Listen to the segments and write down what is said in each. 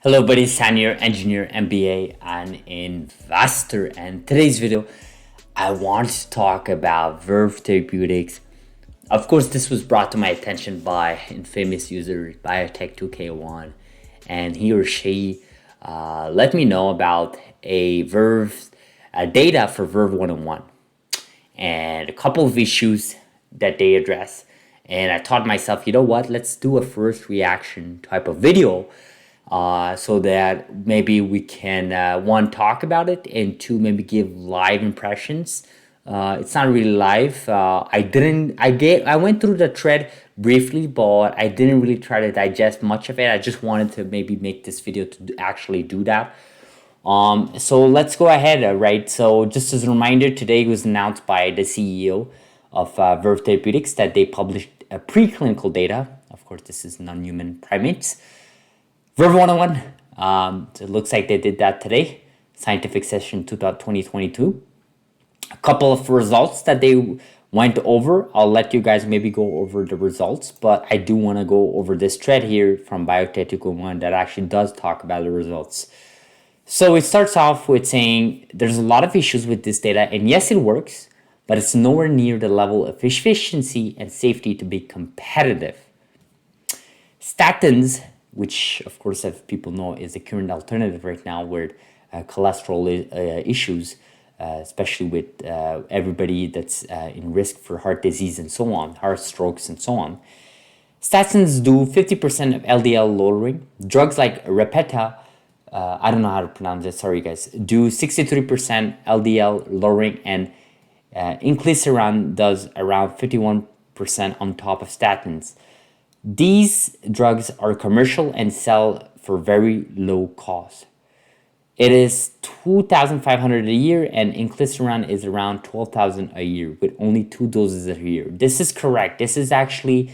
Hello buddies, San here, engineer, MBA, and investor. And today's video, I want to talk about Verv Therapeutics. Of course, this was brought to my attention by infamous user Biotech2K1, and he or she let me know about a Verv data for Verv 101 and a couple of issues that they address. And I thought to myself, you know what, let's do a first reaction type of video so that maybe we can one, talk about it, and two, maybe give live impressions. It's not really live. I went through the thread briefly, but I didn't really try to digest much of it. I just wanted to maybe make this video to actually do that. So let's go ahead, right? So just as a reminder, today was announced by the CEO of Verve Therapeutics that they published preclinical data. Of course, this is non-human primates. Verve 101, so it looks like they did that today. Scientific Session 2022. A couple of results that they went over. I'll let you guys maybe go over the results, but I do want to go over this thread here from Biotech2K1 that actually does talk about the results. So it starts off with saying there's a lot of issues with this data, and yes, it works, but it's nowhere near the level of efficiency and safety to be competitive. Statins, which of course, as people know, is the current alternative right now with cholesterol issues, especially with everybody that's in risk for heart disease and so on, heart strokes and so on. Statins do 50% of LDL lowering. Drugs like Repeta, I don't know how to pronounce it, sorry guys, do 63% LDL lowering, and inclisiran does around 51% on top of statins. These drugs are commercial and sell for very low cost. It is $2,500 a year, and inclisiran is around $12,000 a year with only 2 doses a year. This is correct. This is actually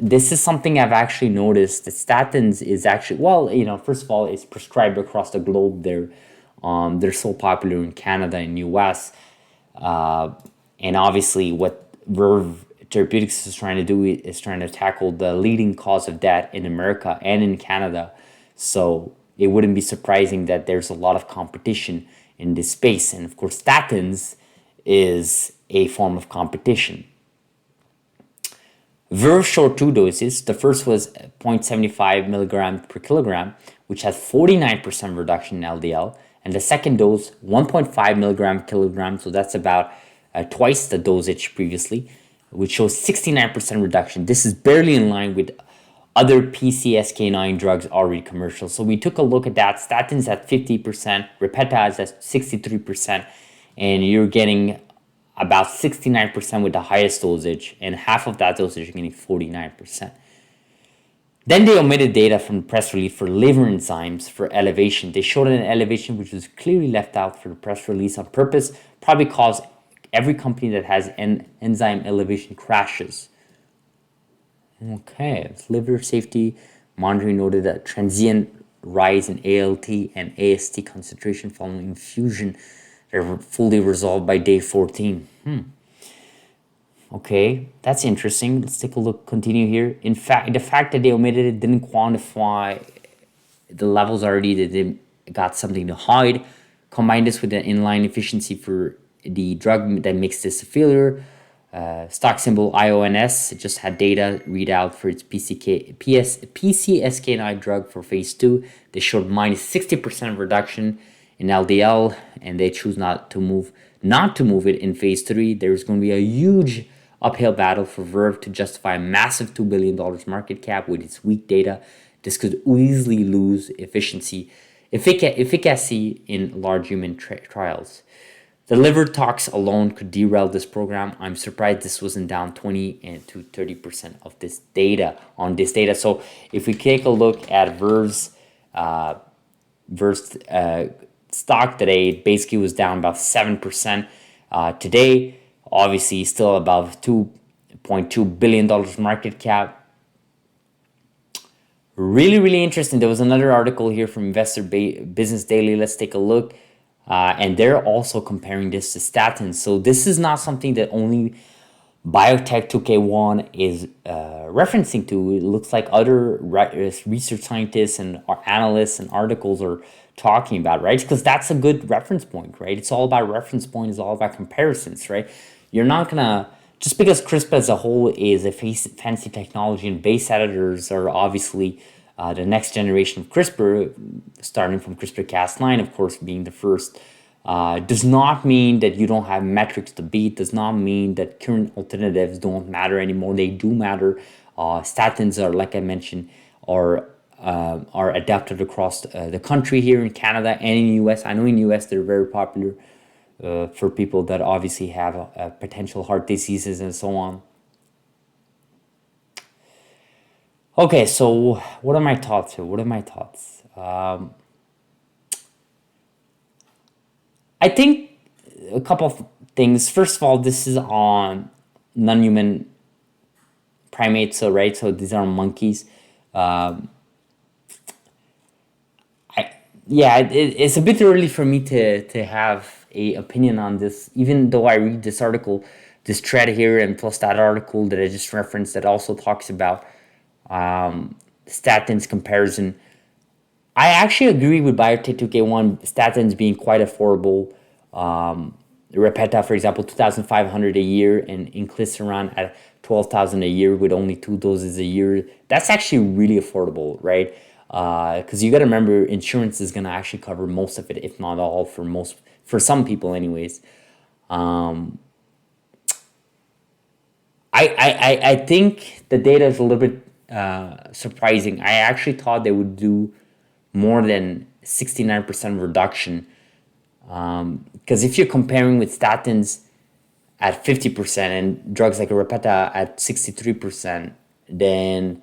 this is something I've actually noticed. The statins is actually, well, first of all, it's prescribed across the globe. They're so popular in Canada and US, and obviously what Verve Therapeutics is trying to do is trying to tackle the leading cause of death in America and in Canada. So it wouldn't be surprising that there's a lot of competition in this space. And of course, statins is a form of competition. Verve showed 2 doses. The first was 0.75 milligrams per kilogram, which has 49% reduction in LDL. And the second dose, 1.5 milligram kilogram, so that's about twice the dosage previously, which shows 69% reduction. This is barely in line with other PCSK9 drugs already commercial. So we took a look at that. Statins at 50%, Repeta is at 63%, and you're getting about 69% with the highest dosage, and half of that dosage you're getting 49%. Then they omitted data from the press release for liver enzymes for elevation. They showed an elevation which was clearly left out for the press release on purpose, probably because every company that has an enzyme elevation crashes. Okay, liver safety monitoring noted a transient rise in ALT and AST concentration following infusion. They're fully resolved by day 14. Okay, that's interesting. Let's take a look, continue here. In fact, the fact that they omitted it didn't quantify the levels already, that they got something to hide. Combine this with the inline efficiency for the drug that makes this a failure. Stock symbol IONS, it just had data readout for its PCSK9 drug for phase 2. They showed minus 60% reduction in LDL, and they choose not to move it in phase 3. There's going to be a huge uphill battle for Verve to justify a massive $2 billion market cap with its weak data. This could easily lose efficacy in large human trials. The liver tox alone could derail this program. I'm surprised this wasn't down 20 to 30% of this data on this data. So if we take a look at Verve's stock today, it basically was down about 7% today. Obviously, still above $2.2 billion market cap. Really, really interesting. There was another article here from Investor Business Daily. Let's take a look. And they're also comparing this to statins. So this is not something that only Biotech 2K1 is referencing to. It looks like other research scientists and analysts and articles are talking about, right? Because that's a good reference point, right? It's all about reference point, it's all about comparisons, right? You're not gonna, just because CRISPR as a whole is a fancy technology and base editors are obviously the next generation of CRISPR, starting from CRISPR-Cas9, of course, being the first, does not mean that you don't have metrics to beat, does not mean that current alternatives don't matter anymore. They do matter. Statins are, like I mentioned, are adapted across the country here in Canada and in the US. I know in the US they're very popular for people that obviously have potential heart diseases and so on. Okay, so what are my thoughts here? What are my thoughts? I think a couple of things. First of all, this is on non-human primates, so right, so these are monkeys. Yeah, it's a bit early for me to have a opinion on this, even though I read this article, this thread here, and plus that article that I just referenced that also talks about statins comparison. I actually agree with Biotech 2K1, statins being quite affordable. Repeta, for example, 2,500 a year, and inclisiran at 12,000 a year with only 2 doses a year. That's actually really affordable, right? Because you got to remember, insurance is going to actually cover most of it, if not all, for some people anyways. I think the data is a little bit surprising. I actually thought they would do more than 69% reduction, because if you're comparing with statins at 50% and drugs like Repeta at 63%, then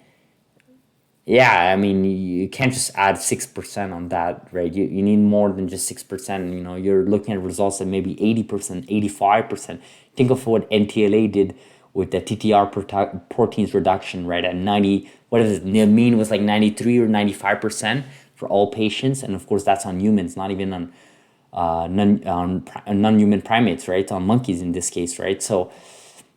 yeah, I mean, you can't just add 6% on that, right? You need more than just 6%. You know, you're looking at results at maybe 80%, 85%. Think of what NTLA did with the TTR proteins reduction, right? At 90, what is it? The mean was like 93 or 95% for all patients. And of course, that's on humans, not even on non-human primates, right? On monkeys in this case, right? So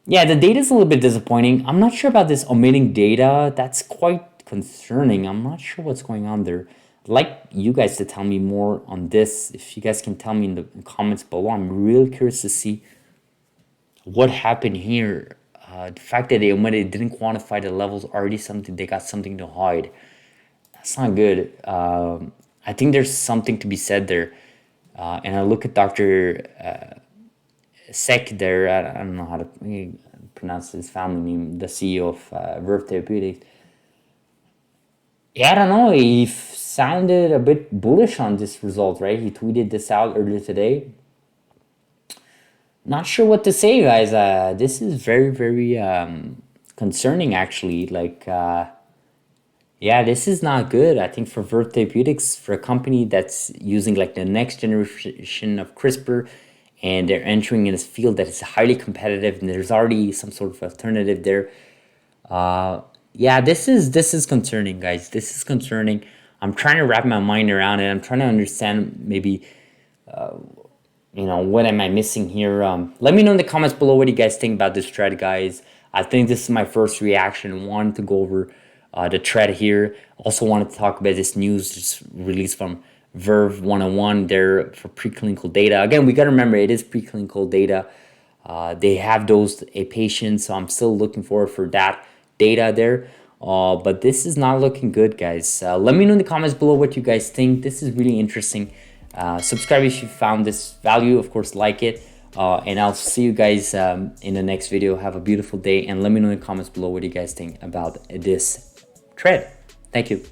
yeah, the data is a little bit disappointing. I'm not sure about this omitting data. That's quite concerning. I'm not sure what's going on there. I'd like you guys to tell me more on this. If you guys can tell me in the comments below, I'm real curious to see what happened here. The fact that they omitted, didn't quantify the levels, already something, they got something to hide. That's not good. I think there's something to be said there. And I look at Dr. Sek there, I don't know how to pronounce his family name, the CEO of Verv Therapeutics. Yeah, I don't know. He sounded a bit bullish on this result, right? He tweeted this out earlier today. Not sure what to say, guys. This is very, very concerning, actually. Like, yeah, this is not good. I think for Verv Therapeutics, for a company that's using like the next generation of CRISPR, and they're entering in this field that is highly competitive, and there's already some sort of alternative there. Yeah, this is concerning, guys. This is concerning. I'm trying to wrap my mind around it. I'm trying to understand maybe, you know, what am I missing here? Let me know in the comments below what you guys think about this thread, guys. I think this is my first reaction. Wanted to go over the thread here. Also wanted to talk about this news just released from Verv 101 there for preclinical data. Again, we got to remember it is preclinical data. They have dosed a patient, so I'm still looking forward for that data there. But this is not looking good, guys. Let me know in the comments below what you guys think. This is really interesting. Subscribe if you found this value. Of course, like it. And I'll see you guys in the next video. Have a beautiful day. And let me know in the comments below what you guys think about this thread. Thank you.